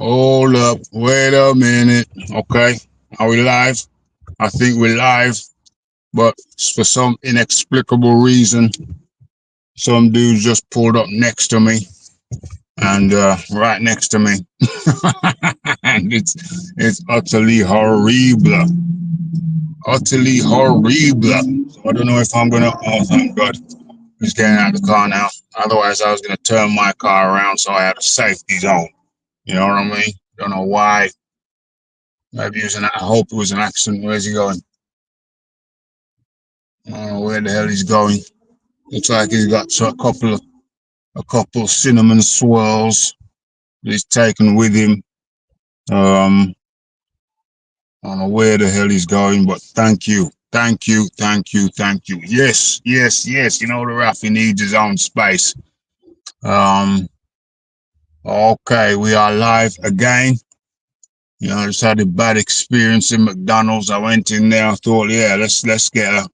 Hold up. Wait a minute. Okay. Are we live? I think we're live, but for some inexplicable reason, some dude just pulled up next to me and right next to me. And it's utterly horrible. Utterly horrible. So I don't know if I'm gonna oh thank God. He's getting out of the car now. Otherwise I was gonna turn my car around so I had a safety zone. You know what I mean? Don't know why. Maybe it was I hope it was an accident. Where's he going? I don't know where the hell he's going. Looks like he's got a couple cinnamon swirls that he's taken with him. I don't know where the hell he's going, but thank you. Thank you, thank you, thank you. Yes, yes, yes. You know the Raphie needs his own space. Um, okay, we are live again. I just had a bad experience in McDonald's. I went in there. I thought, yeah, let's get a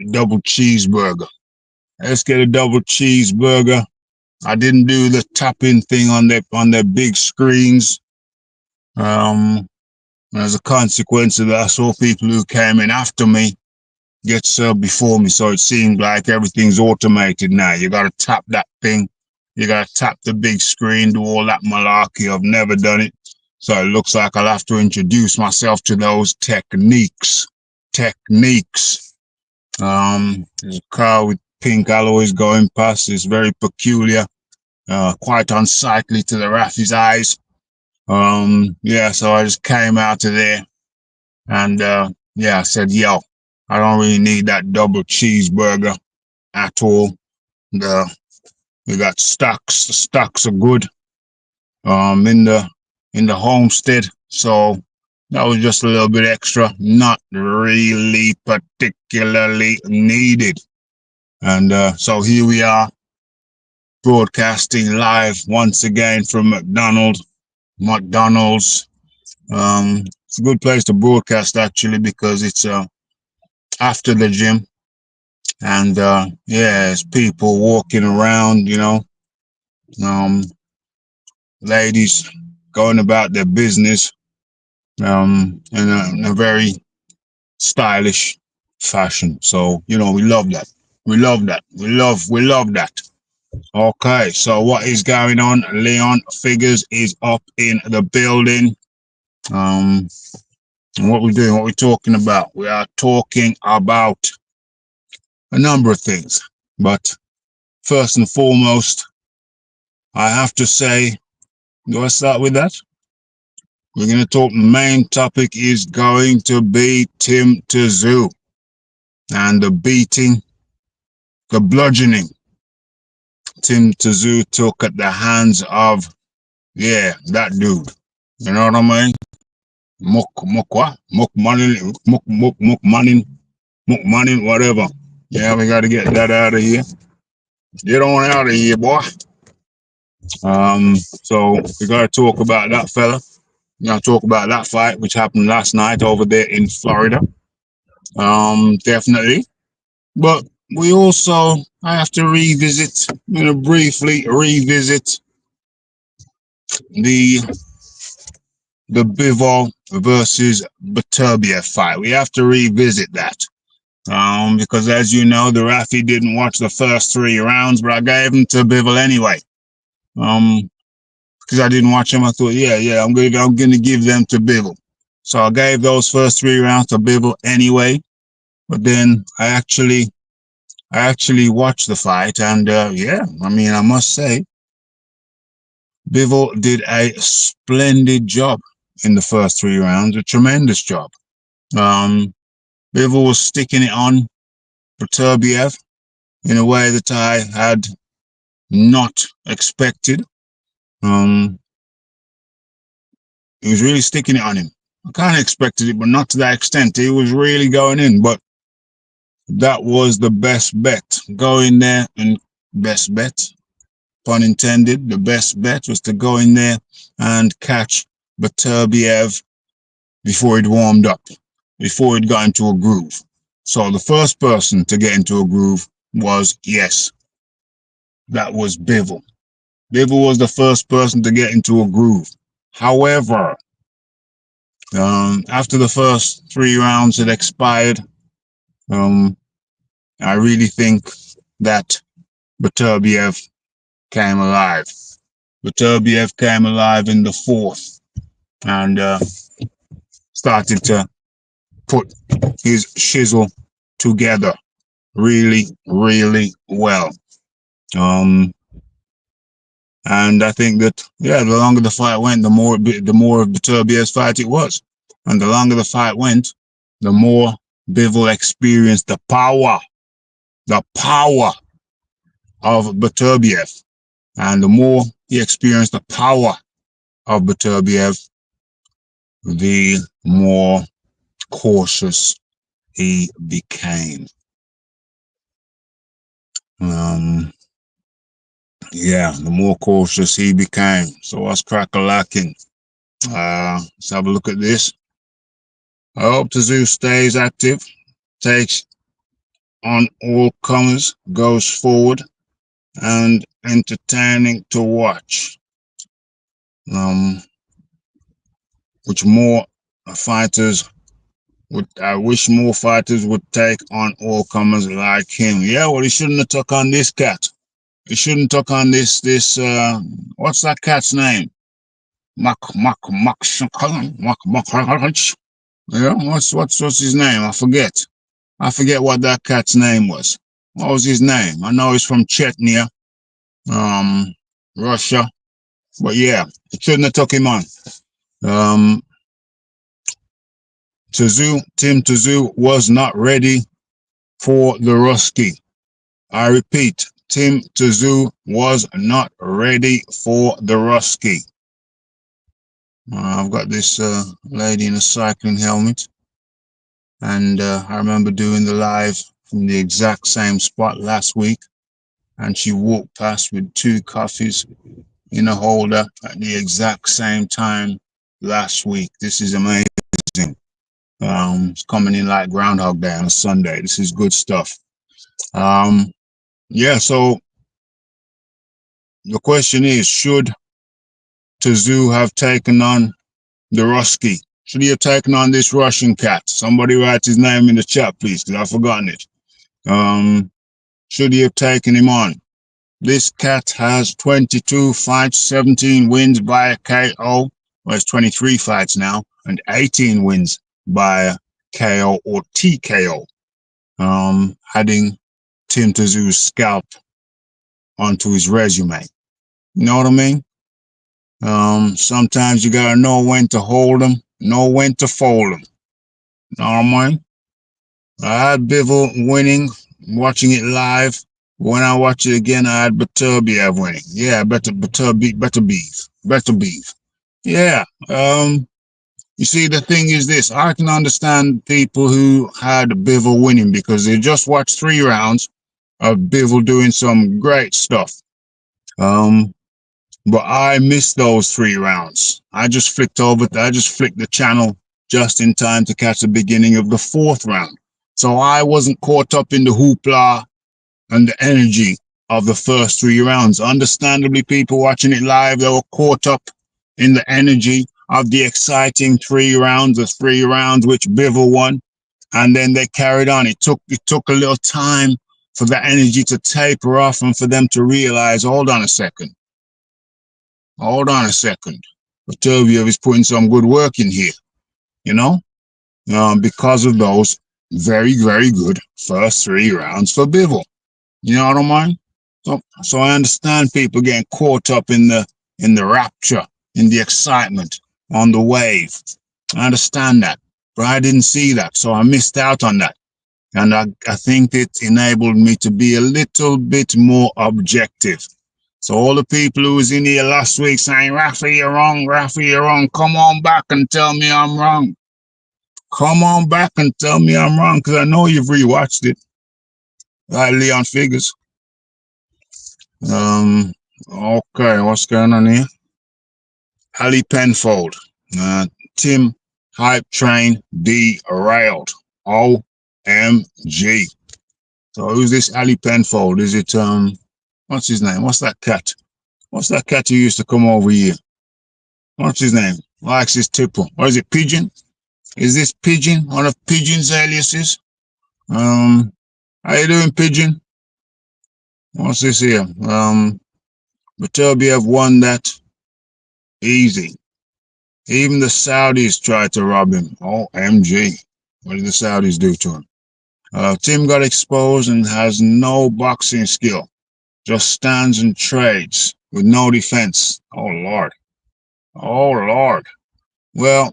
double cheeseburger. Let's get a double cheeseburger. I didn't do the tapping thing on their big screens. As a consequence of that, I saw people who came in after me get served before me. So it seemed like everything's automated now. You got to tap that thing. You got to tap the big screen, do all that malarkey. I've never done it. So it looks like I'll have to introduce myself to those techniques. There's a car with pink alloys going past. It's very peculiar, quite unsightly to the Raphie's eyes. So I just came out of there and, I said, yo, I don't really need that double cheeseburger at all. We got stocks. The stocks are good, in the homestead. So that was just a little bit extra, not really particularly needed. And, so here we are broadcasting live once again from McDonald's. It's a good place to broadcast actually because it's after the gym, and there's people walking around, ladies going about their business, in a very stylish fashion. So we love that. We love that. We love that. Okay, so what is going on? Leon Figures is up in the building. And what we're doing, what we're talking about, we are talking about a number of things. But first and foremost, I have to say, do I start with that? We're going to talk, main topic is going to be Tszyu and the beating, the bludgeoning Tszyu took at the hands of, that dude. You know what I mean? Mukmanin, whatever. Yeah, we got to get that out of here. Get on out of here, boy. So we got to talk about that fella. We got to talk about that fight, which happened last night over there in Florida. Definitely. But we also, I have to briefly revisit the Bivol versus Beterbiev fight. We have to revisit that. Because as you know, the Raphie didn't watch the first 3 rounds, but I gave them to Bivol anyway. Because I didn't watch them, I thought, I'm gonna give them to Bivol. So I gave those first 3 rounds to Bivol anyway. But then I actually watched the fight, and I must say, Bivol did a splendid job in the first 3 rounds, a tremendous job. Bivol was sticking it on Beterbiev in a way that I had not expected. He was really sticking it on him. I kind of expected it, but not to that extent. He was really going in, but that was the best bet. Go in there, and best bet, pun intended, the best bet was to go in there and catch Beterbiev before he'd warmed up, before he'd got into a groove. So the first person to get into a groove was Bivol. Bivol was the first person to get into a groove. However, after the first 3 rounds had expired, I really think that Beterbiev came alive. Beterbiev came alive in the fourth and started to put his shizzle together really, really well. And I think that, yeah, the longer the fight went, the more of Beterbiev's fight it was. And the longer the fight went, the more Bivol experienced the power of Beterbiev. And the more he experienced the power of Beterbiev, the more cautious he became. Yeah, the more cautious he became. So what's crack-a-lacking? Let's have a look at this. I hope Tszyu stays active, takes on all comers, goes forward, and entertaining to watch. Which more fighters would I wish more fighters would take on all comers like him. Yeah, well, he shouldn't have took on this cat. He shouldn't took on this what's that cat's name? Yeah, what's his name? I forget what that cat's name was. What was his name? I know he's from Chechnya, Russia. But yeah, it shouldn't have took him on. Tim Tszyu was not ready for the Rusky. I repeat, Tim Tszyu was not ready for the Rusky. I've got this lady in a cycling helmet, and I remember doing the live from the exact same spot last week, and she walked past with 2 coffees in a holder at the exact same time last week. This is amazing. It's coming in like Groundhog Day on a Sunday. This is good stuff. Yeah, so the question is, should Tszyu have taken on the Rusky? Should he have taken on this Russian cat? Somebody write his name in the chat, please, because I've forgotten it. Should he have taken him on? This cat has 22 fights, 17 wins by a KO. Well, it's 23 fights now, and 18 wins by KO or TKO. Adding Tim Tszyu's scalp onto his resume. You know what I mean? Sometimes you gotta know when to hold them, know when to fold them. You know what I mean? I had Bivol winning, watching it live. When I watch it again, I had Beterbiev winning. Yeah, better beef. Yeah. You see, the thing is this: I can understand people who had Bivol winning because they just watched 3 rounds of Bivol doing some great stuff. But I missed those 3 rounds. I just flicked the channel just in time to catch the beginning of the 4th round. So I wasn't caught up in the hoopla and the energy of the first 3 rounds. Understandably, people watching it live, they were caught up in the energy of the exciting 3 rounds, which Bivol won, and then they carried on. It took a little time for the energy to taper off and for them to realize, hold on a second. Beterbiev is putting some good work in here, you know, because of those very, very good first 3 rounds for Bivol. You know what I mean? So I understand people getting caught up in the rapture, in the excitement, on the wave. I understand that, but I didn't see that, so I missed out on that. And I think it enabled me to be a little bit more objective. So all the people who was in here last week saying, Raphie, you're wrong, come on back and tell me I'm wrong. Come on back and tell me I'm wrong, because I know you've rewatched it. Like Leon Figures. Okay, what's going on here? Ali Penfold. Tim Hype Train derailed. OMG. So who's this Ali Penfold? Is it what's his name? What's that cat? What's that cat who used to come over here? What's his name? Likes his tipple. Or is it Pigeon? Is this Pigeon? One of Pigeon's aliases? How you doing, Pigeon? What's this here? Beterbiev won that easy. Even the Saudis tried to rob him. OMG. What did the Saudis do to him? Tim got exposed and has no boxing skill. Just stands and trades with no defense. Oh, Lord. Oh, Lord. Well,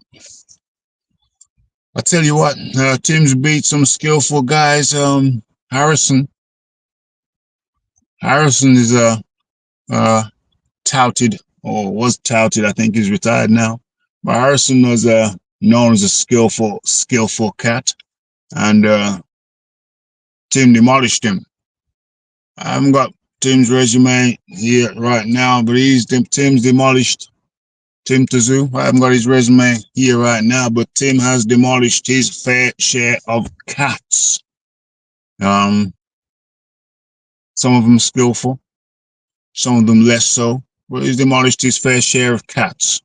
I tell you what, Tim's beat some skillful guys. Harrison is touted, or was touted. I think he's retired now. But Harrison was known as a skillful cat, and Tim demolished him. I haven't got Tim's resume here right now, but Tim's demolished Tim Tszyu. I haven't got his resume here right now, but Tim has demolished his fair share of cats. Some of them skillful, some of them less so, but he's demolished his fair share of cats.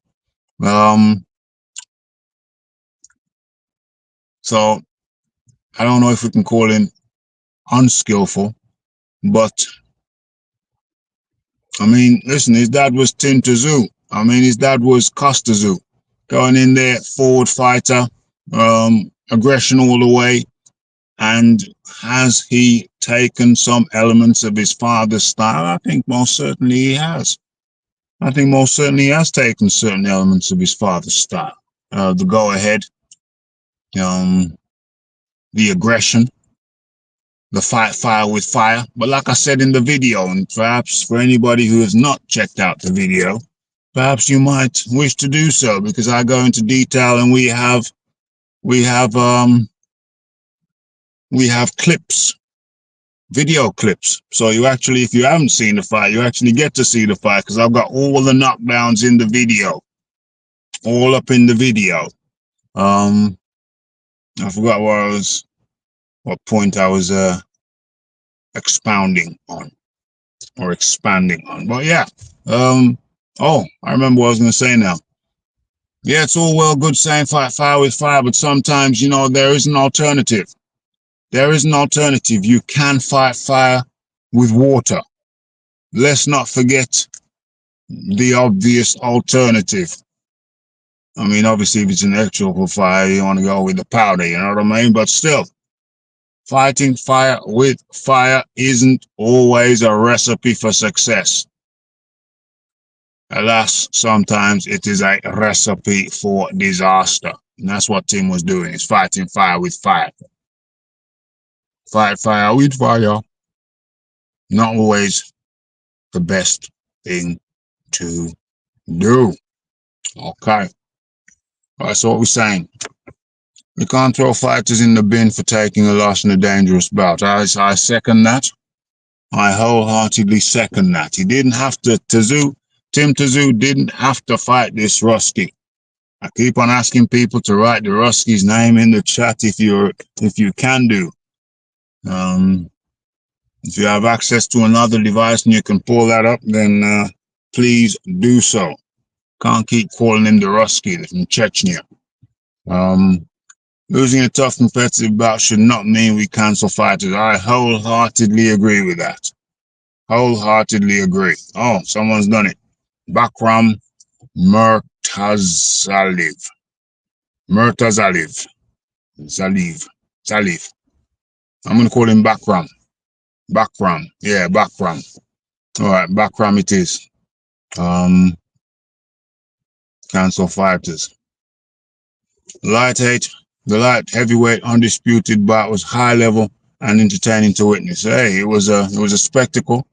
So I don't know if we can call him unskillful, but I mean, listen, his dad was Tim Tszyu. I mean, his dad was Costa Tszyu, going in there, forward fighter, aggression all the way. And has he taken some elements of his father's style? I think most certainly he has. I think most certainly he has taken certain elements of his father's style. The go-ahead, the aggression, the fight fire with fire. But like I said in the video, and perhaps for anybody who has not checked out the video, perhaps you might wish to do so, because I go into detail, and we have clips, video clips. So you actually, if you haven't seen the fight, you actually get to see the fight, because I've got all the knockdowns in the video, all up in the video. I forgot what point I was expounding on or expanding on. But yeah, I remember what I was going to say now. Yeah, it's all well good saying fight fire with fire, but sometimes, there is an alternative. There is an alternative. You can fight fire with water. Let's not forget the obvious alternative. I mean, obviously, if it's an electrical fire, you want to go with the powder, you know what I mean? But still, fighting fire with fire isn't always a recipe for success. Alas, sometimes it is a recipe for disaster. And that's what Tim was doing. He's fighting fire with fire. Fight fire with fire. Not always the best thing to do. Okay. All right, so what we're saying, we can't throw fighters in the bin for taking a loss in a dangerous bout. I second that. I wholeheartedly second that. He didn't have to, Tim Tszyu didn't have to fight this Rusky. I keep on asking people to write the Rusky's name in the chat if you can do. If you have access to another device and you can pull that up, then please do so. Can't keep calling him the Rusky from Chechnya. Losing a tough competitive bout should not mean we cancel fighters. I wholeheartedly agree with that. Wholeheartedly agree. Oh, someone's done it. Bakram Murtazaliv. Zaliv. I'm going to call him Bakram. Yeah, Bakram. All right, Bakram it is. Cancel fighters. The light heavyweight undisputed bout was high level and entertaining to witness. Hey, it was a spectacle.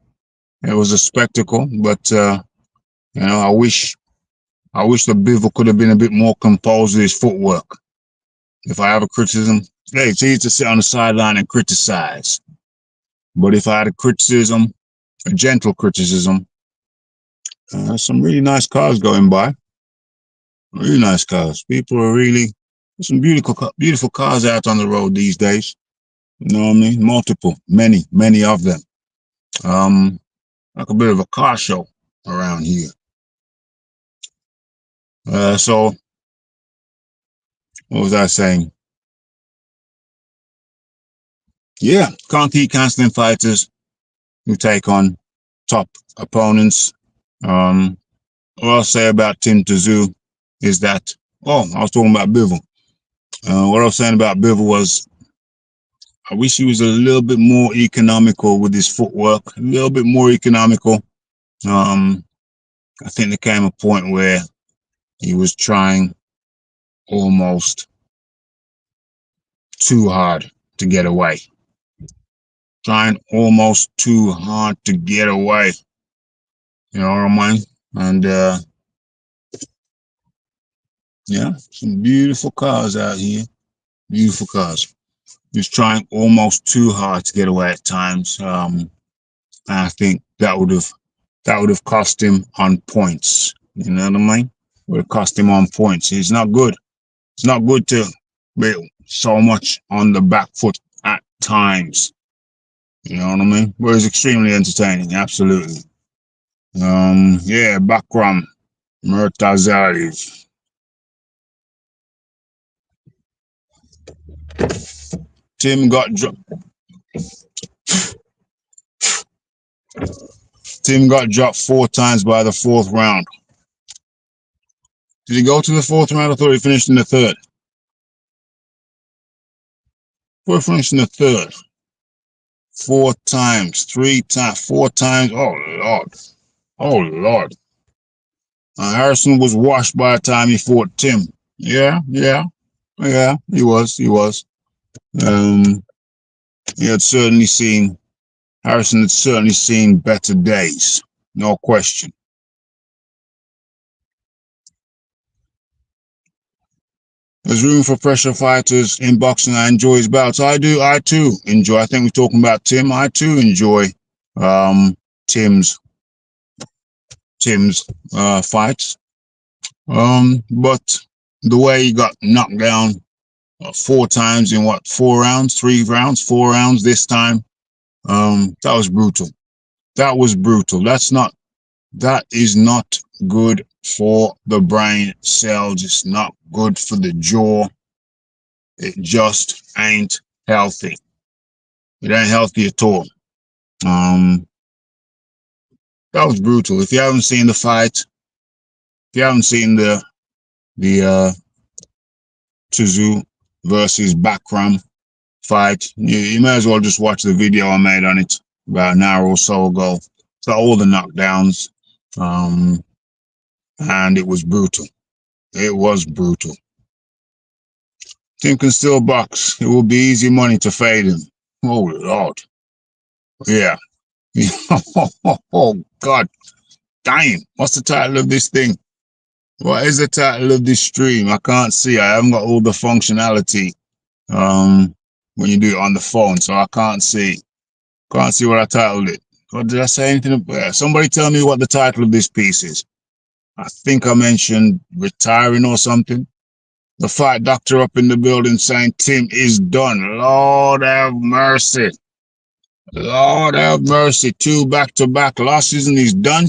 It was a spectacle, but I wish the Bivol could have been a bit more composed with his footwork. If I have a criticism, hey, it's easy to sit on the sideline and criticize. But if I had a gentle criticism, some really nice cars going by. Really nice cars. People are really, there's some beautiful cars out on the road these days. You know what I mean? Multiple, many of them. Like a bit of a car show. around here. So what was I saying? Yeah, concrete canceling fighters who take on top opponents. What I'll say about Tim Tszyu is that, oh, I was talking about Bivol. What I was saying about Bivol was I wish he was a little bit more economical with his footwork, a little bit more economical. I think there came a point where he was trying almost too hard to get away. Trying almost too hard to get away. You know what I mean? And yeah, some beautiful cars out here. Beautiful cars. He was trying almost too hard to get away at times. And I think that would have cost him on points. You know what I mean? Would have cost him on points. It's not good. It's not good to be so much on the back foot at times. You know what I mean? But it's extremely entertaining, absolutely. Yeah, Bakram Murtazariv. Tim got dropped. Tim got dropped 4 times by the 4th round. Did he go to the 4th round? I thought he finished in the 3rd. He finished in the 3rd. 4 times, 3 times, 4 times. Oh Lord. Oh Lord. Harrison was washed by the time he fought Tim. Yeah, he was. He had certainly seen, Harrison had certainly seen better days. No question. There's room for pressure fighters in boxing. I enjoy his bouts. I too enjoy. I think we're talking about Tim. I too enjoy Tim's fights. But the way he got knocked down 4 times in 4 rounds, 3 rounds, 4 rounds this time, that was brutal. That was brutal. That is not good for the brain cells. It's not good for the jaw. It just ain't healthy. It ain't healthy at all. That was brutal. If you haven't seen the fight, if you haven't seen the Tszyu versus Bakram fight, you may as well just watch the video I made on it about an hour or so ago. So all the knockdowns, and it was brutal. It was brutal. Tim can still box. It will be easy money to fade him. Oh Lord. Yeah. Oh God. Damn. What's the title of this thing? What is the title of this stream? I can't see. I haven't got all the functionality when you do it on the phone, so I can't see. Can't see what I titled it. What did I say anything about? Somebody tell me what the title of this piece is. I think I mentioned retiring or something. The fight doctor up in the building saying Tim is done. Lord have mercy. Lord have mercy. 2 back-to-back losses and he's done.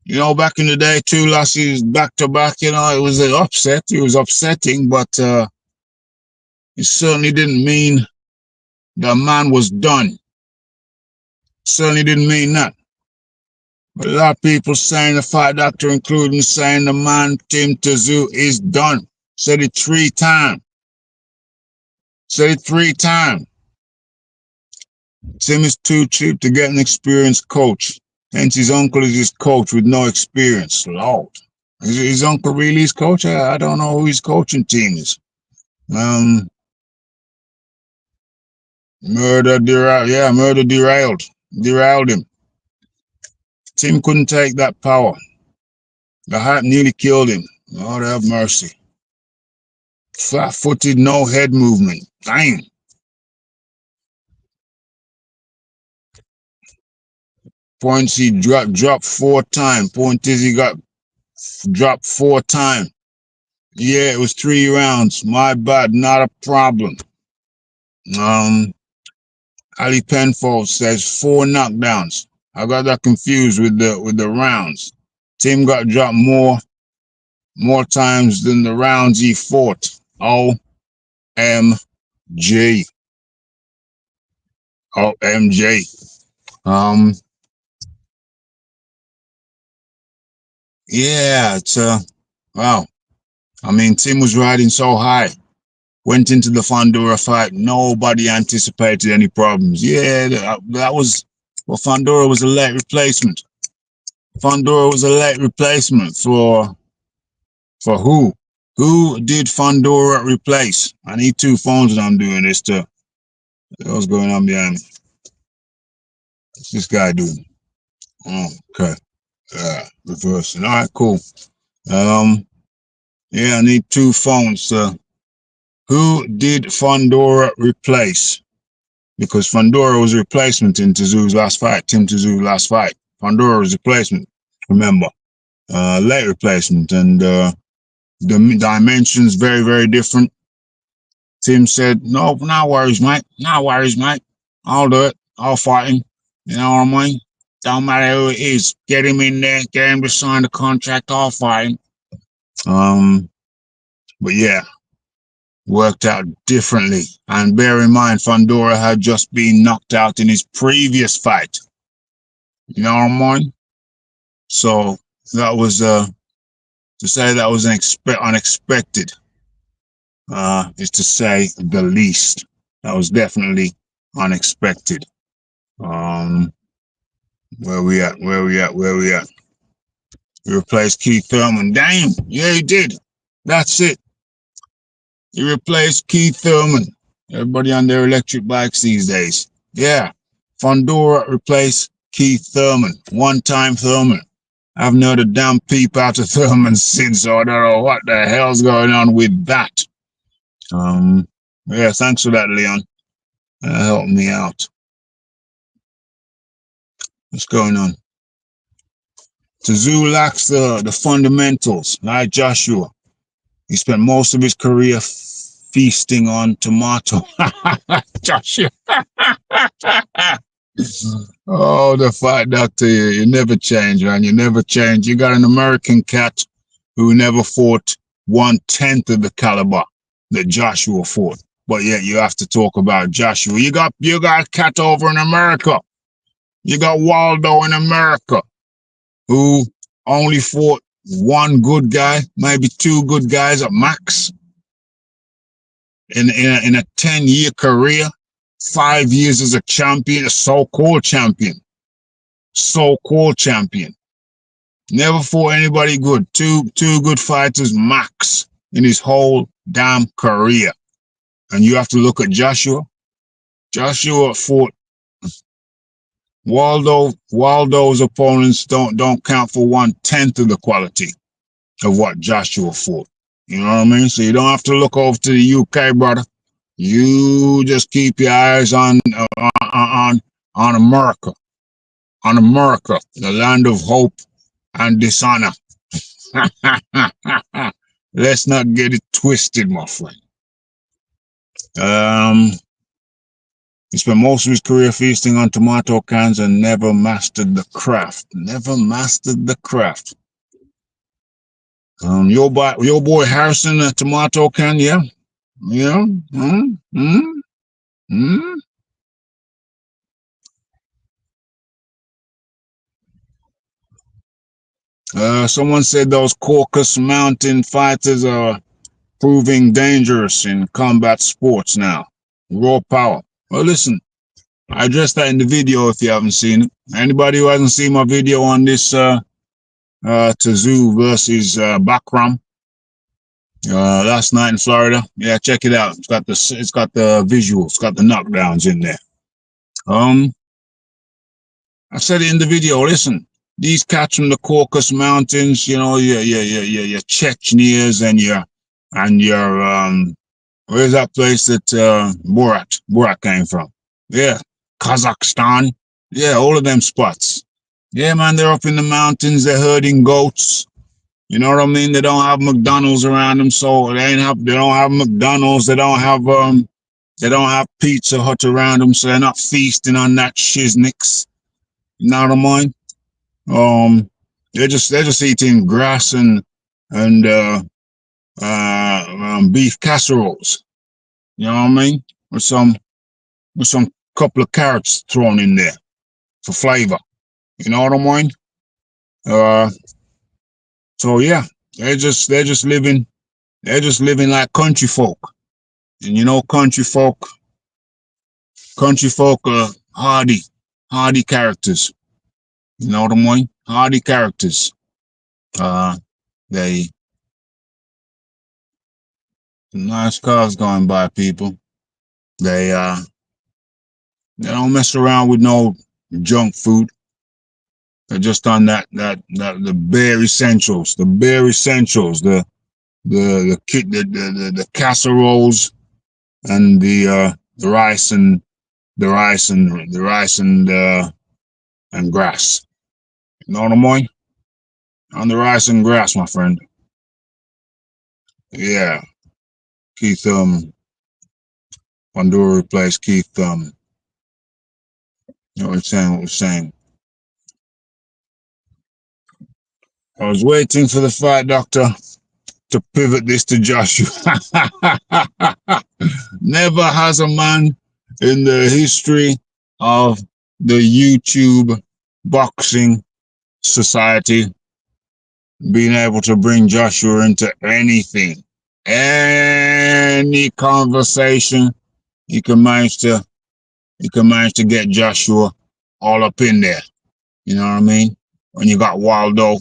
You know, back in the day, 2 losses back-to-back, you know, it was an upset. It was upsetting, but it certainly didn't mean the man was done. Certainly didn't mean that. But a lot of people saying, the fight doctor including, saying the man, Tim Tszyu, is done. Said it 3 times. Said it 3 times. Tim is too cheap to get an experienced coach. Hence his uncle is his coach with no experience. Lord. Is his uncle really his coach? I don't know who his coaching team is. Murder derailed him. Tim couldn't take that power. The hype nearly killed him. Lord have mercy. Flat-footed, no head movement. Damn. Points he dropped 4 times. Point is he got dropped 4 times. Yeah, it was 3 rounds. My bad, not a problem. Ali Penfold says 4 knockdowns. I got that confused with the rounds. Tim got dropped more times than the rounds he fought. OMG. OMG. Yeah, it's wow. I mean, Tim was riding so high. Went into the Fandora fight. Nobody anticipated any problems. Yeah, that was. Well, Fandora was a late replacement. Fandora was a late replacement for who? Who did Fandora replace? I need two phones and I'm doing this too. What's going on behind me? What's this guy doing? Oh, okay. Reversing. All right, cool. Yeah, I need two phones. Who did Fandora replace? Because Fandora was a replacement in Tszyu's last fight, Tim Tszyu last fight. Fandora was a replacement, remember. Late replacement, and the dimensions very, very different. Tim said, no worries, mate. No worries, mate. I'll do it. I'll fight him. You know what I mean? Don't matter who it is. Get him in there. Get him to sign the contract. I'll fight him. But yeah, worked out differently. And bear in mind, Fandora had just been knocked out in his previous fight. You know what I mean? So that was to say that was unexpected. Is to say the least. That was definitely unexpected. Where we at? He replaced Keith Thurman. Damn, yeah, he did. That's it. He replaced Keith Thurman. Everybody on their electric bikes these days. Yeah. Fandora replaced Keith Thurman. One-time Thurman. I haven't heard a damn peep out of Thurman since, so I don't know what the hell's going on with that. Yeah, thanks for that, Leon. Helped me out. What's going on? Tszyu lacks the fundamentals, like Joshua. He spent most of his career feasting on tomato. Joshua. Oh, the fight doctor, you never change, man. You never change. You got an American cat who never fought 1/10 of the caliber that Joshua fought. But yet you have to talk about Joshua. You got a cat over in America. You got Waldo in America who only fought one good guy, maybe two good guys at max in a 10-year career, 5 years as a champion, a so-called champion. Never fought anybody good. Two good fighters max in his whole damn career. And you have to look at Joshua. Joshua fought Waldo's opponents don't count for 1/10 of the quality of what Joshua fought. You know what I mean? So you don't have to look over to the UK, brother. You just keep your eyes on America. On America, the land of hope and dishonor. Let's not get it twisted, my friend. He spent most of his career feasting on tomato cans and never mastered the craft. Your boy Harrison, a tomato can, yeah? Yeah? Someone said those Caucasus Mountain fighters are proving dangerous in combat sports now. Raw power. Well, listen, I addressed that in the video if you haven't seen it. Anybody who hasn't seen my video on this Tszyu versus Battering last night in Florida, yeah, check it out. It's got the visuals, it's got the knockdowns in there. I said it in the video. Listen, these cats from the Caucasus Mountains, you know, your Chechnyas and your where's that place that Borat came from? Yeah, Kazakhstan. Yeah, all of them spots. Yeah, man, they're up in the mountains. They're herding goats. You know what I mean? They don't have McDonald's around them, so they don't have McDonald's. They don't have Pizza Hut around them, so they're not feasting on that shiznix. You know what I mean? They're just eating grass and beef casseroles. You know what I mean? With some couple of carrots thrown in there for flavor. You know what I mean? Uh, so yeah, they're just living like country folk. And you know, country folk are hardy characters. You know what I mean? Hardy characters. Uh, they nice cars going by, people. They uh they don't mess around with no junk food. They're just on that the bare essentials, the casseroles and the rice and grass. You know what I mean? On the rice and grass, my friend. Yeah, Keith Pandora replaced Keith you know what I'm saying? What we're saying. I was waiting for the fight doctor to pivot this to Joshua. Never has a man in the history of the YouTube boxing society been able to bring Joshua into anything. Any conversation you can manage to get Joshua all up in there. You know what I mean? When you got Waldo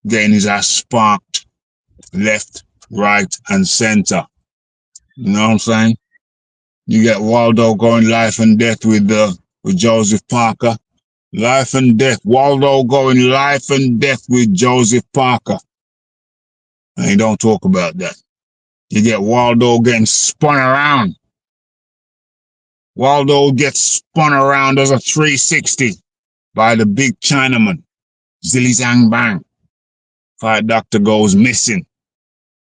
getting his ass sparked left, right, and center. You know what I'm saying? You get Waldo going life and death with Joseph Parker. Life and death. Waldo going life and death with Joseph Parker. And you don't talk about that. You get Waldo getting spun around. Waldo gets spun around as a 360 by the big Chinaman. Zilly Zang Bang. Fight doctor goes missing.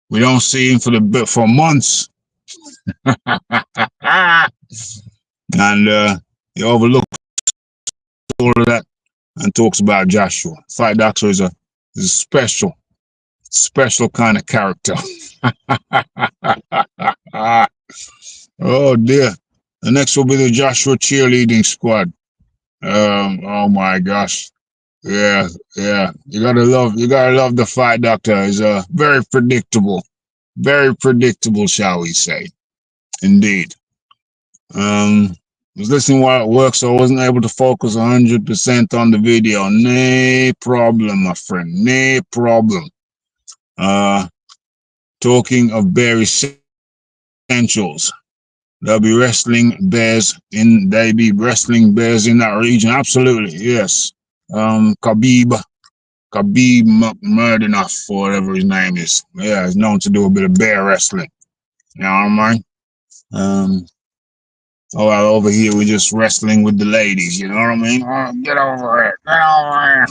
We don't see him for months. And he overlooks all of that and talks about Joshua. Fight doctor is a special kind of character. Oh dear. The next will be the Joshua cheerleading squad. Oh my gosh. Yeah, yeah. You gotta love the fight doctor. He's very predictable. Very predictable, shall we say. Indeed. I was listening while at work, so I wasn't able to focus 100% on the video. No problem, my friend. No problem. Talking of bare essentials, they be wrestling bears in that region. Absolutely, yes. Khabib Murdernoff, or whatever his name is. Yeah, he's known to do a bit of bear wrestling. You know what I mean? Oh, well, over here we're just wrestling with the ladies. You know what I mean? Oh, get over here. Get over here.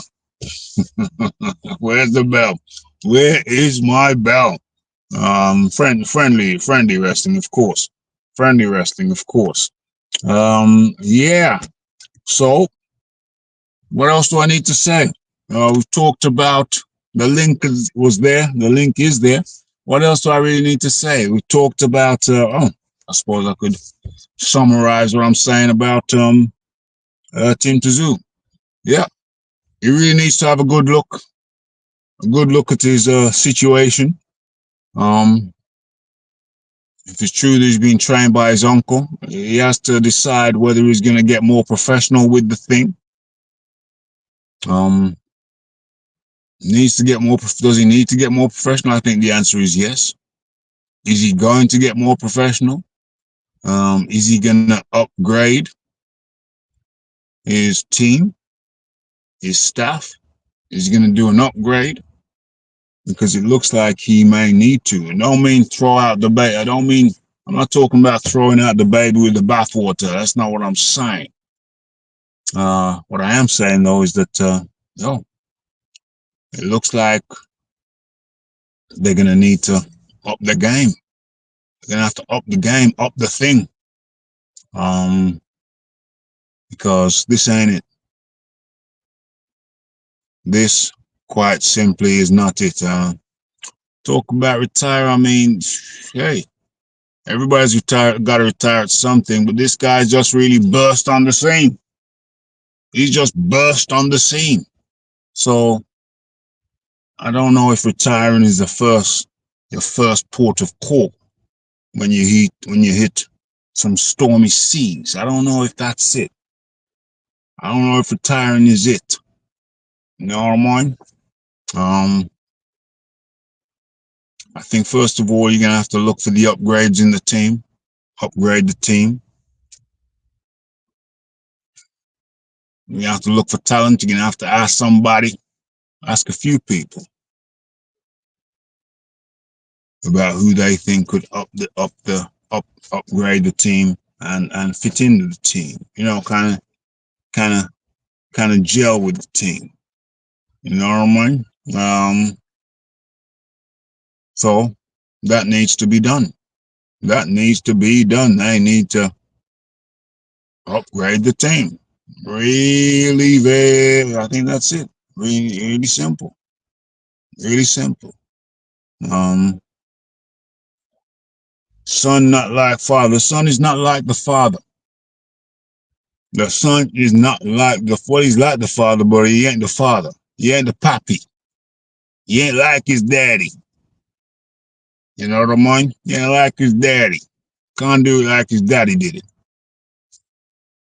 Where's the bell? Where is my bell? Friendly wrestling, of course. Friendly wrestling, of course. Yeah. So, what else do I need to say? We've talked about the link was there. The link is there. What else do I really need to say? We talked about. I suppose I could summarize what I'm saying about Tim Tszyu. Yeah, he really needs to have a good look at his situation. If it's true that he's been trained by his uncle, he has to decide whether he's going to get more professional with the thing. Needs to get more. Does he need to get more professional? I think the answer is yes. Is he going to get more professional? Is he going to upgrade his team, his staff? Is he going to do an upgrade? Because it looks like he may need to. I don't mean throw out the baby. I'm not talking about throwing out the baby with the bathwater. That's not what I'm saying. What I am saying, though, is that, it looks like they're going to need to up the game. They're going to have to up the game, up the thing. Because this ain't it. This quite simply is not it. Talk about retire. I mean, hey, everybody's retired, got to retire at something, but this guy just really burst on the scene. He just burst on the scene. So I don't know if retiring is your first port of call when you hit some stormy seas. I don't know if that's it. I don't know if retiring is it. You know what I mean? I think first of all you're gonna have to look for the upgrades in the team. Upgrade the team. You have to look for talent. You're gonna have to ask somebody, ask a few people about who they think could upgrade the team and fit into the team. You know, kind of gel with the team. You know what I mean? So that needs to be done. That needs to be done. They need to upgrade the team. Really, very. I think that's it. Really, really simple. Really simple. Son not like father. The son is not like the father. The son is not like he's like the father, but he ain't the father. He ain't the pappy. He ain't like his daddy. You know what I mean? He ain't like his daddy. Can't do it like his daddy did it.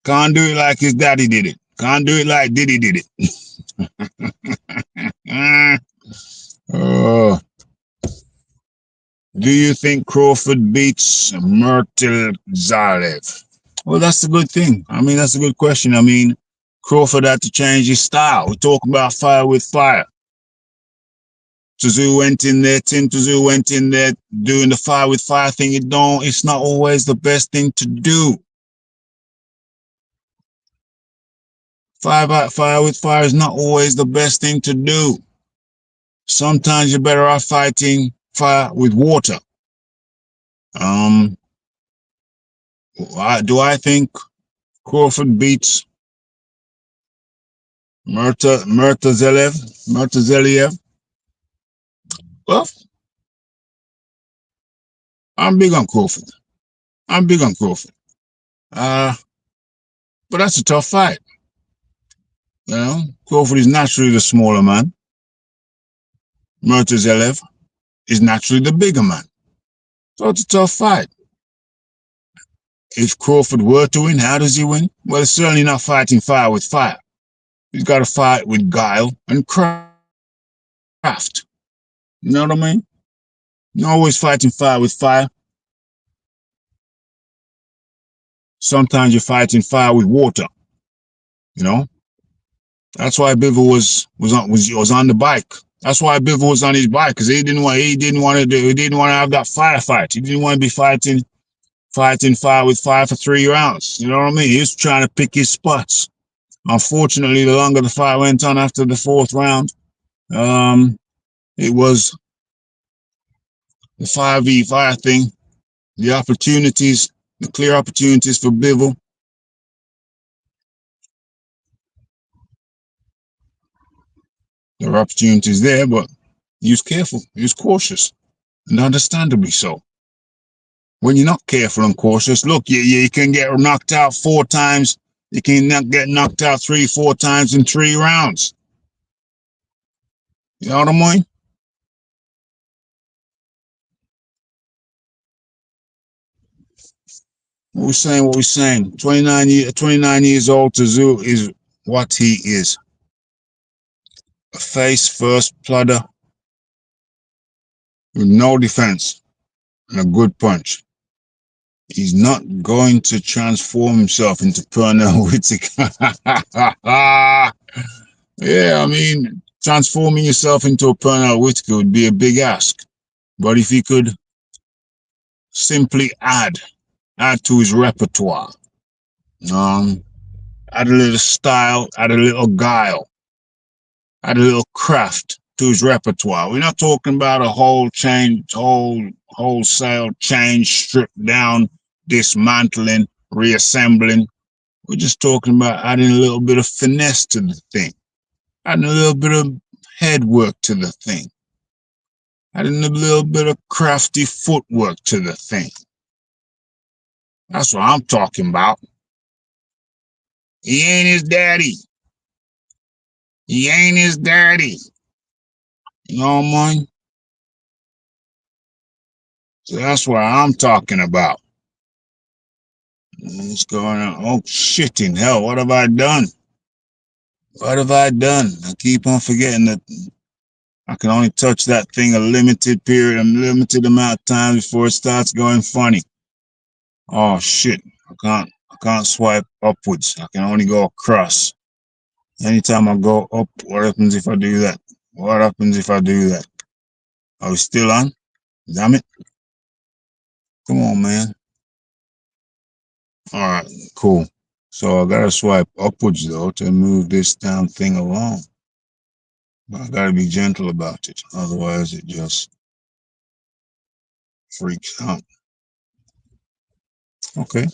Can't do it like his daddy did it. Can't do it like Diddy did it. uh, do you think Crawford beats Myrtle Zalev? Well, that's a good thing. I mean, that's a good question. I mean, Crawford had to change his style. We talk about fire with fire. Tszyu went in there, Tim Tszyu went in there doing the fire with fire thing. It's not always the best thing to do. Fire with fire is not always the best thing to do. Sometimes you're better off fighting fire with water. Do I think Crawford beats Murtazaliev? Well, I'm big on Crawford. But that's a tough fight. You know, Crawford is naturally the smaller man. Murtazaliev is naturally the bigger man. So it's a tough fight. If Crawford were to win, how does he win? Well, it's certainly not fighting fire with fire. He's got to fight with guile and craft. You know what I mean? You're always fighting fire with fire. Sometimes you're fighting fire with water. You know? That's why Bivol was on the bike. That's why Bivol was on his bike, because he didn't want to have that firefight. He didn't want to be fighting fire with fire for 3 rounds. You know what I mean? He was trying to pick his spots. Unfortunately, the longer the fight went on after the 4th round, it was the 5v5 thing. The clear opportunities for Bivol. There are opportunities there, but he was careful. He was cautious, and understandably so. When you're not careful and cautious, look, you can get knocked out 4 times. You can get knocked out 3-4 times in 3 rounds. You know what I mean? What we're saying. 29 years old, Tszyu is what he is. A face first plodder with no defense and a good punch. He's not going to transform himself into Pernell Whitaker. Yeah, I mean, transforming yourself into a Pernell Whitaker would be a big ask. But if he could simply add to his repertoire, add a little style, add a little guile, add a little craft to his repertoire. We're not talking about a wholesale change, stripped down, dismantling, reassembling. We're just talking about adding a little bit of finesse to the thing. Adding a little bit of head work to the thing. Adding a little bit of crafty footwork to the thing. That's what I'm talking about. He ain't his daddy. He ain't his daddy. You know what I mean? So that's what I'm talking about. What's going on? Oh, shit in hell. What have I done? What have I done? I keep on forgetting that I can only touch that thing a limited period, a limited amount of times before it starts going funny. Oh, shit. I can't swipe upwards. I can only go across. Anytime I go up, what happens if I do that? What happens if I do that? Are we still on? Damn it. Come on, man. All right, cool. So I gotta swipe upwards though to move this damn thing along. But I gotta be gentle about it, otherwise it just freaks out. Okay,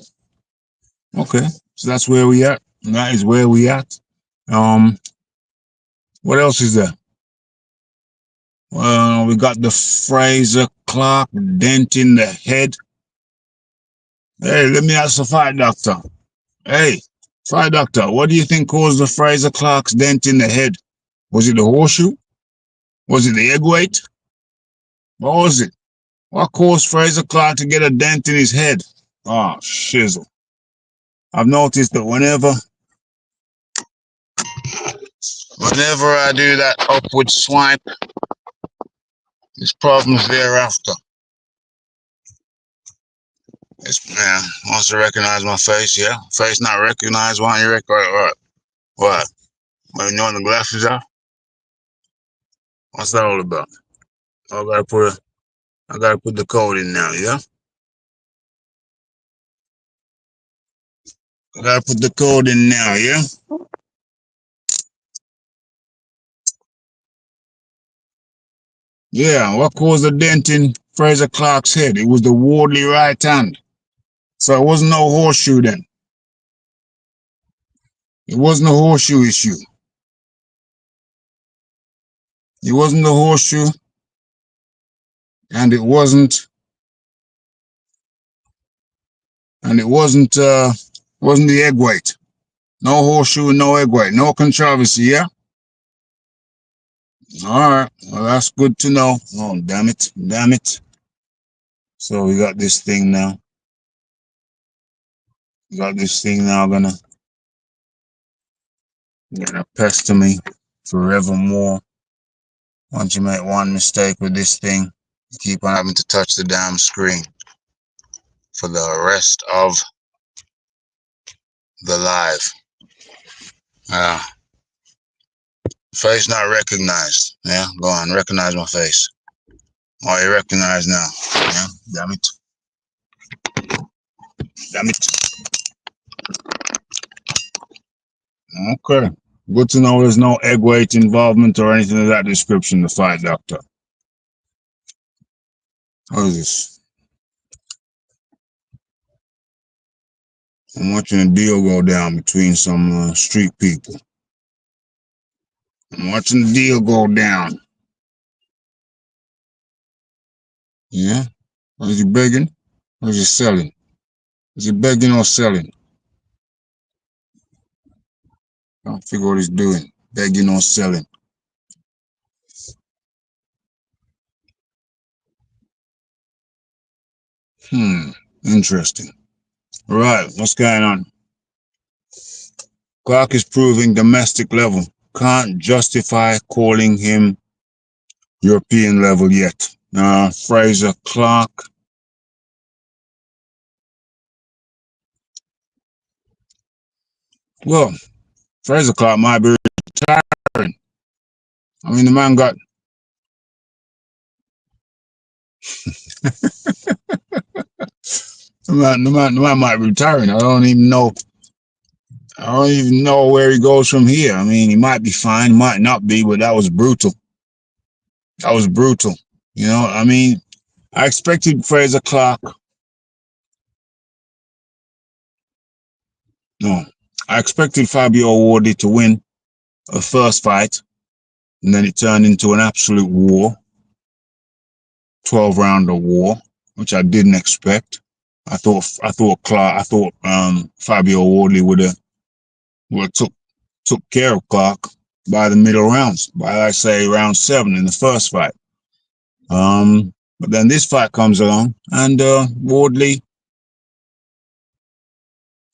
okay. So that's where we at. That is where we at. What else is there? Well, we got the Fraser clock dent in the head. Hey, let me ask the fire doctor. Hey, fire doctor, what do you think caused the Fraser clock's dent in the head? Was it the horseshoe? Was it the egg weight? What was it? What caused Fraser Clark to get a dent in his head? Oh, shizzle. I've noticed that whenever I do that upward swipe, there's problems thereafter. This man wants to recognize my face, yeah? Face not recognized, why don't you recognize what? What, you know what the glasses are? What's that all about? I gotta put the code in now, yeah? I gotta put the code in now, yeah? Yeah, what caused the dent in Fraser Clark's head? It was the Wardley right hand. So it wasn't no horseshoe then. It wasn't a horseshoe issue. It wasn't the horseshoe, and wasn't the egg white. No horseshoe, no egg white, no controversy, yeah? All right, well, that's good to know. Oh, damn it, damn it. So we got this thing now. Gonna pester me forevermore. Once you make one mistake with this thing, you keep on having to touch the damn screen for the rest of the live. Face not recognized. Yeah, go on, recognize my face. Oh, you recognize now. Yeah, damn it. Damn it. Okay. Good to know there's no egg weight involvement or anything of that description, the fire doctor. What is this? I'm watching a deal go down between some street people. I'm watching the deal go down. Yeah? Is he begging or is he selling? Is he begging or selling? I don't figure what he's doing. Begging or selling. Interesting. Right, what's going on? Clark is proving domestic level. Can't justify calling him European level yet. Fraser Clark. Well, Fraser Clark might be retiring. I mean, the man got. the man might be retiring. I don't even know. I don't even know where he goes from here. I mean, he might be fine, might not be, but that was brutal. That was brutal. You know, I mean, I expected Fraser Clark. No, I expected Fabio Wardy to win. a first fight, and then it turned into an absolute war, 12-rounder war, which I didn't expect. I thought Fabio Wardley would took care of Clark by the middle rounds, by I say round 7 in the first fight. But then this fight comes along, and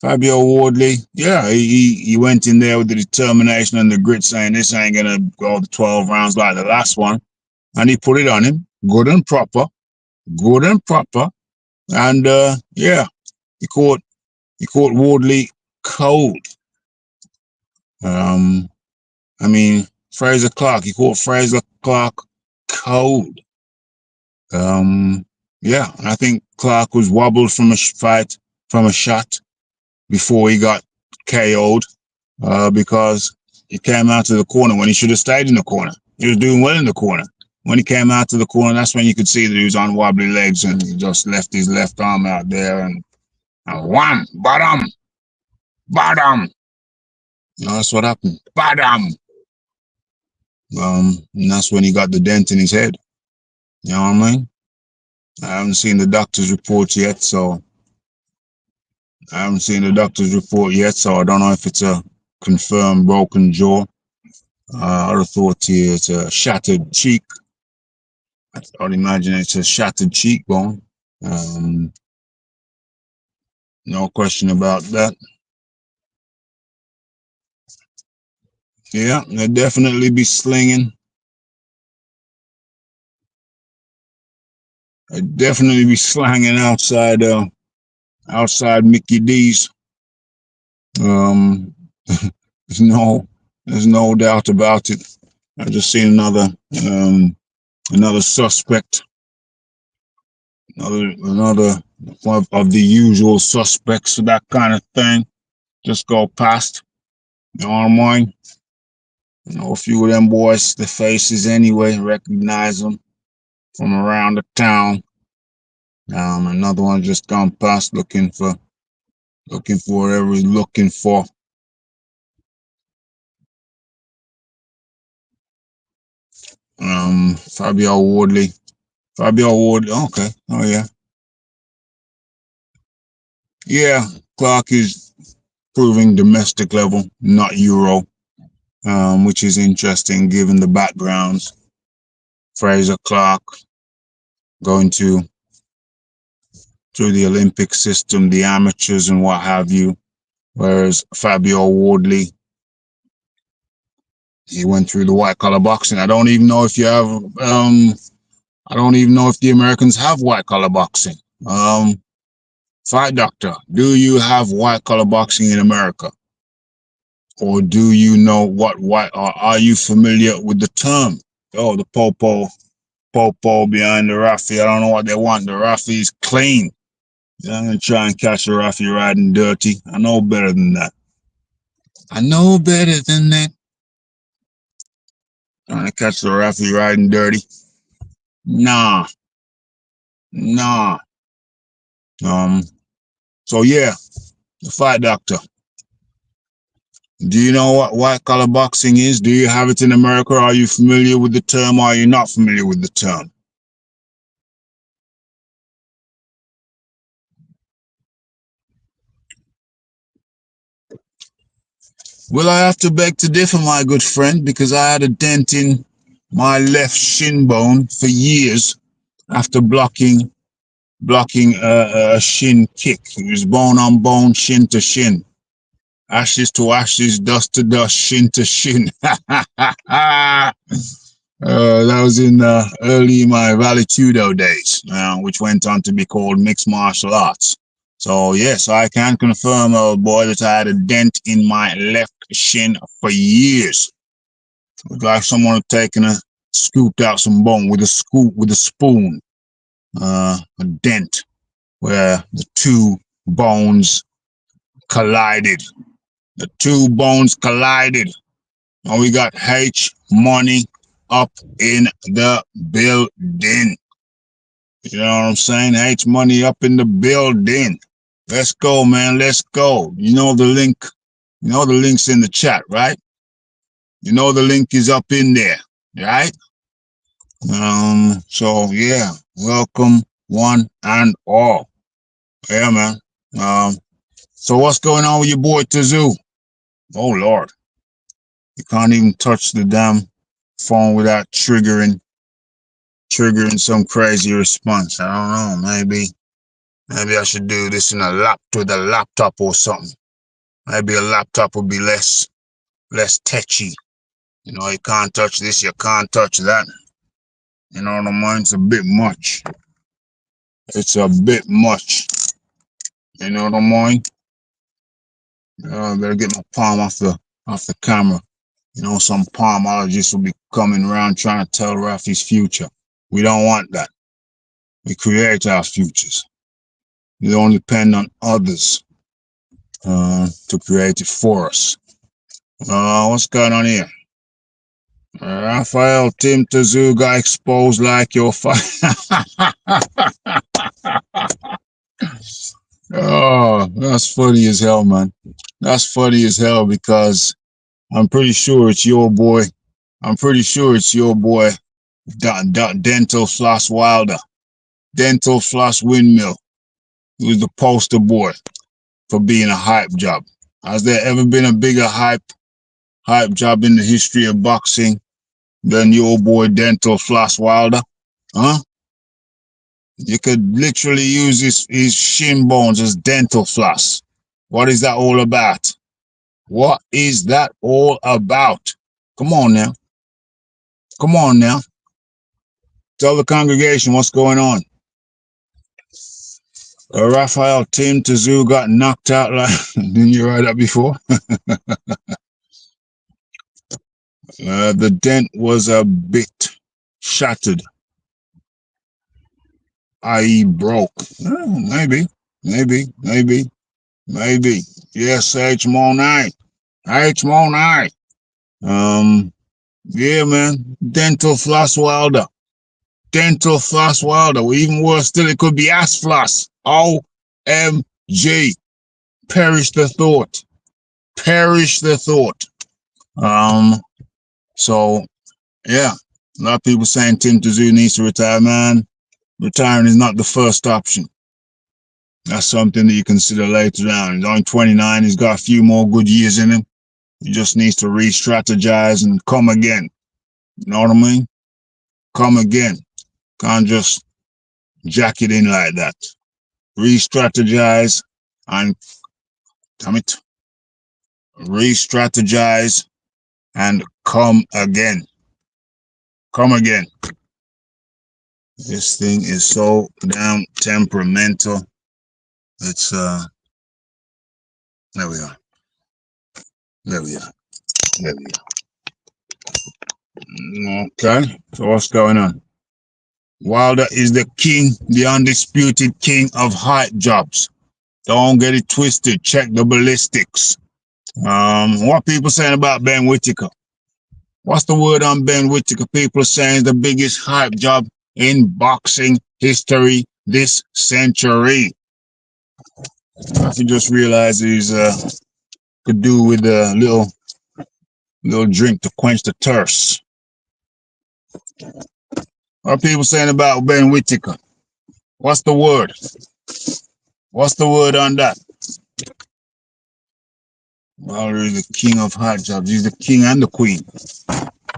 Fabio Wardley, yeah, he went in there with the determination and the grit, saying this ain't gonna go the 12 rounds like the last one, and he put it on him, good and proper, and yeah, he caught Wardley cold. I mean, he caught Fraser Clark cold. Yeah, and I think Clark was wobbled from a shot before he got KO'd, because he came out to the corner when he should have stayed in the corner. He was doing well in the corner. When he came out to the corner, that's when you could see that he was on wobbly legs, and he just left his left arm out there and wham, bottom. You know, that's what happened. Bottom. And that's when he got the dent in his head. You know what I mean? I haven't seen the doctor's report yet, so I don't know if it's a confirmed broken jaw. I would have thought it's a shattered cheek. I would imagine it's a shattered cheekbone. No question about that. Yeah, they'll definitely be slinging. They'll definitely be slanging outside Mickey D's. There's no doubt about it. I just seen another suspect, another one of the usual suspects of that kind of thing just go past. You know what I mean? You know, a few of them boys, the faces anyway, recognize them from around the town. Another one just gone past looking for whatever he's looking for. Fabio Wardley. Okay. Oh yeah. Yeah. Clark is proving domestic level, not Euro, which is interesting given the backgrounds. Fraser Clark going through the Olympic system, the amateurs and what have you, whereas Fabio Wardley, he went through the white collar boxing. I don't even know if the Americans have white collar boxing. Fight doctor, do you have white collar boxing in America? Or do you know what white, or are you familiar with the term? Oh, the popo behind the Raphie. I don't know what they want. The Raphie is clean. I'm going to try and catch the Raphie riding dirty. I know better than that. Trying to catch the Raphie riding dirty. Nah. So yeah, the fight doctor. Do you know what white collar boxing is? Do you have it in America? Are you familiar with the term, or are you not familiar with the term? Well, I have to beg to differ, my good friend, because I had a dent in my left shin bone for years after blocking a shin kick. It was bone on bone, shin to shin, ashes to ashes, dust to dust, shin to shin. That was in early my Valetudo days, which went on to be called mixed martial arts. So yes, I can confirm, old boy, that I had a dent in my left shin for years. It was like someone had taken scooped out some bone with a spoon. A dent where the two bones collided. And we got H Money up in the building. You know what I'm saying? H Money up in the building. Let's go, man. Let's go. You know the link. You know the link's in the chat, right? You know the link is up in there, right? So yeah, welcome one and all. Yeah, man. So what's going on with your boy Tszyu? Oh Lord, you can't even touch the damn phone without triggering some crazy response. I don't know. Maybe I should do this in a laptop or something. Maybe a laptop would be less touchy. You know, you can't touch this, you can't touch that. You know what I mean? It's a bit much. It's a bit much. You know what I mean? I better get my palm off the camera. You know, some palmologists will be coming around trying to tell Raphie's future. We don't want that. We create our futures. We don't depend on others to create it for us. What's going on here? Raphael, Tim Tszyu got exposed like your Oh, that's funny as hell, man. That's funny as hell because I'm pretty sure it's your boy. I'm pretty sure it's your boy, Dental Floss Wilder, Dental Floss Windmill, who's the poster boy for being a hype job. Has there ever been a bigger hype job in the history of boxing than your boy Dental Floss Wilder? Huh? You could literally use his shin bones as dental floss. What is that all about? What is that all about? Come on now. Come on now. Tell the congregation what's going on. Raphael, Tim Tszyu got knocked out like didn't you write that before? The dent was a bit shattered, i.e. broke. Maybe. Yes, H-Mo9. H-Mo9. Yeah, man. Dental Floss Wilder. Dental Floss Wilder. Even worse still, it could be ass floss. OMG. Perish the thought. Perish the thought. So yeah. A lot of people saying Tim Tszyu needs to retire, man. Retiring is not the first option. That's something that you consider later down. He's only 29. He's got a few more good years in him. He just needs to re-strategize and come again. You know what I mean? Come again. Can't just jack it in like that. Re-strategize and, damn it, re-strategize and come again. Come again. This thing is so damn temperamental. It's, there we are. There we are. There we are. Okay, so what's going on? Wilder is the king, the undisputed king of hype jobs. Don't get it twisted. Check the ballistics. What people saying about Ben Whittaker? What's the word on Ben Whittaker? People are saying the biggest hype job in boxing history this century. If you just realize he's could do with a little drink to quench the thirst. What are people saying about Ben Whittaker? What's the word? What's the word on that? Wilder is the king of hype jobs. He's the king and the queen.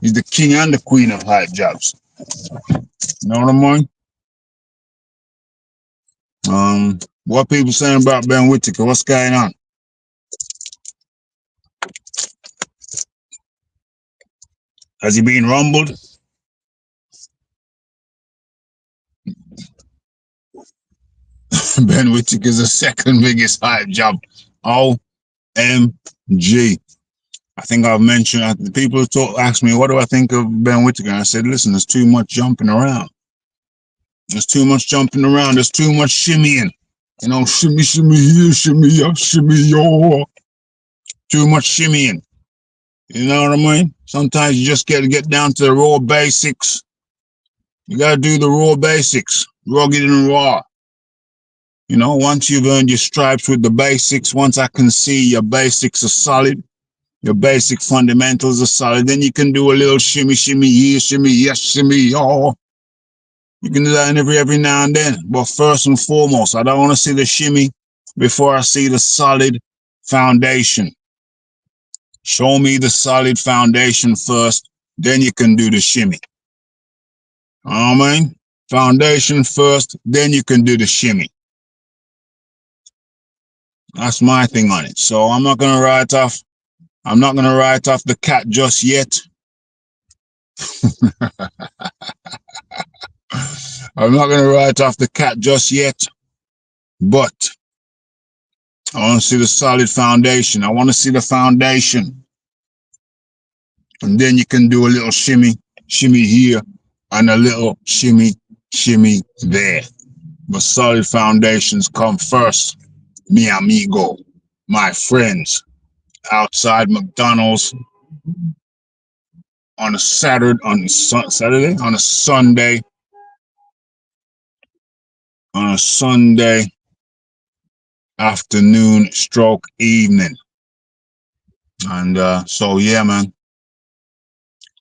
He's the king and the queen of hype jobs. You know what I mean? What people saying about Ben Whittaker? What's going on? Has he been rumbled? Ben Whittaker is the second biggest hype job. OMG. I think I've mentioned, people ask me, what do I think of Ben Whittaker? And I said, listen, there's too much jumping around. There's too much jumping around. There's too much shimmying. You know, shimmy, shimmy here, shimmy up, shimmy yo. Too much shimmying. You know what I mean? Sometimes you just got to get down to the raw basics. You got to do the raw basics, rugged and raw. You know, once you've earned your stripes with the basics, once I can see your basics are solid, Your basic fundamentals are solid. Then you can do a little shimmy, shimmy here, shimmy yes, shimmy y'all. You can do that every now and then. But first and foremost, I don't want to see the shimmy before I see the solid foundation. Show me the solid foundation first, then you can do the shimmy. I mean, foundation first, then you can do the shimmy. That's my thing on it. So I'm not gonna write off the cat just yet. I'm not gonna write off the cat just yet, but I want to see the solid foundation. I want to see the foundation. And then you can do a little shimmy, shimmy here, and a little shimmy, shimmy there. But solid foundations come first. Mi amigo, my friends, outside McDonald's on a Saturday, on a Sunday afternoon stroke evening. And so yeah, man,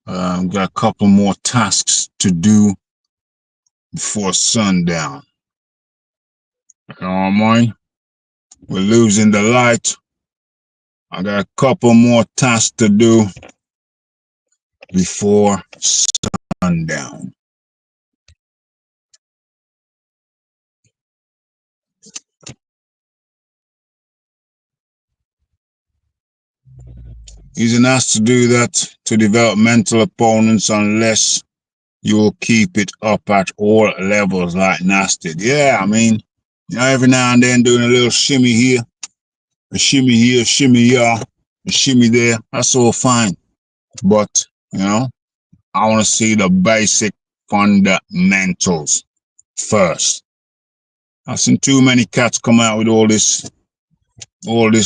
got a couple more tasks to do before sundown. You know what I mean? We're losing the light. I got a couple more tasks to do before sundown. Isn't asked to do that to develop mental opponents unless you'll keep it up at all levels like Nasty. Yeah, I mean, you know, every now and then doing a little shimmy here, a shimmy here, shimmy here, a shimmy there. That's all fine. But, you know, I want to see the basic fundamentals first. I've seen too many cats come out with all this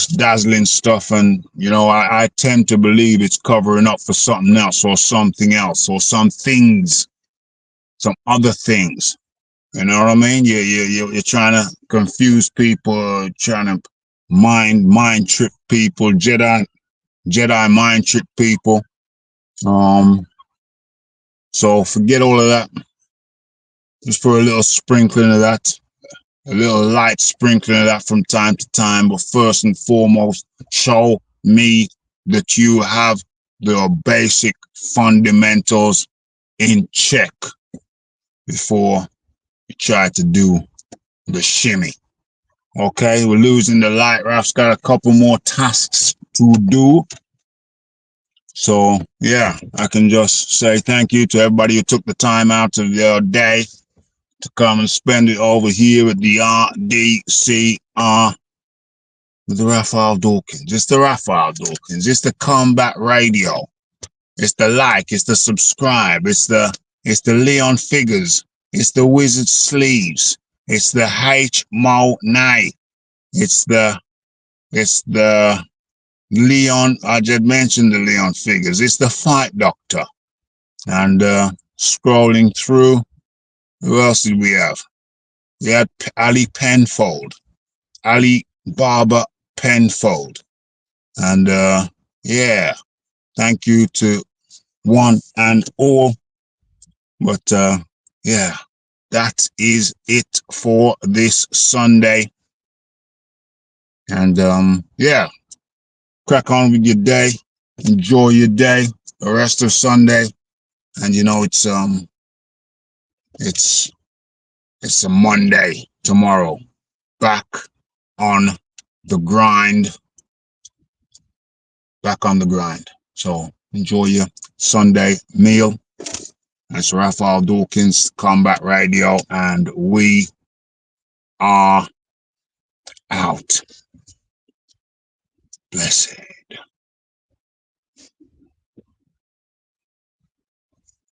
dazzling stuff, and you know, I tend to believe it's covering up for something else or something else or some things, some other things. You know what I mean? You're trying to confuse people, trying to mind trick people, Jedi mind trick people. So forget all of that. Just for a little sprinkling of that. A little light sprinkling of that from time to time, but first and foremost, show me that you have the basic fundamentals in check before you try to do the shimmy. Okay, we're losing the light. Raph's got a couple more tasks to do. So, yeah, I can just say thank you to everybody who took the time out of their day to come and spend it over here at the RDCR with the Raphael Dawkins. It's the Raphael Dawkins. It's the Combat Radio. It's the like. It's the subscribe. It's the Leon Figures. It's the Wizard Sleeves. It's the H Mo Nay. It's the Leon. I just mentioned the Leon Figures. It's the Fight Doctor. And scrolling through. Who else did we have? We had Ali Penfold, Ali Barber Penfold. And yeah, thank you to one and all. But yeah, that is it for this Sunday. And yeah, crack on with your day. Enjoy your day, the rest of Sunday. And you know, it's a Monday tomorrow. Back on the grind. Back on the grind. So enjoy your Sunday meal. That's Raphael Dawkins, Combat Radio, and we are out. Blessed.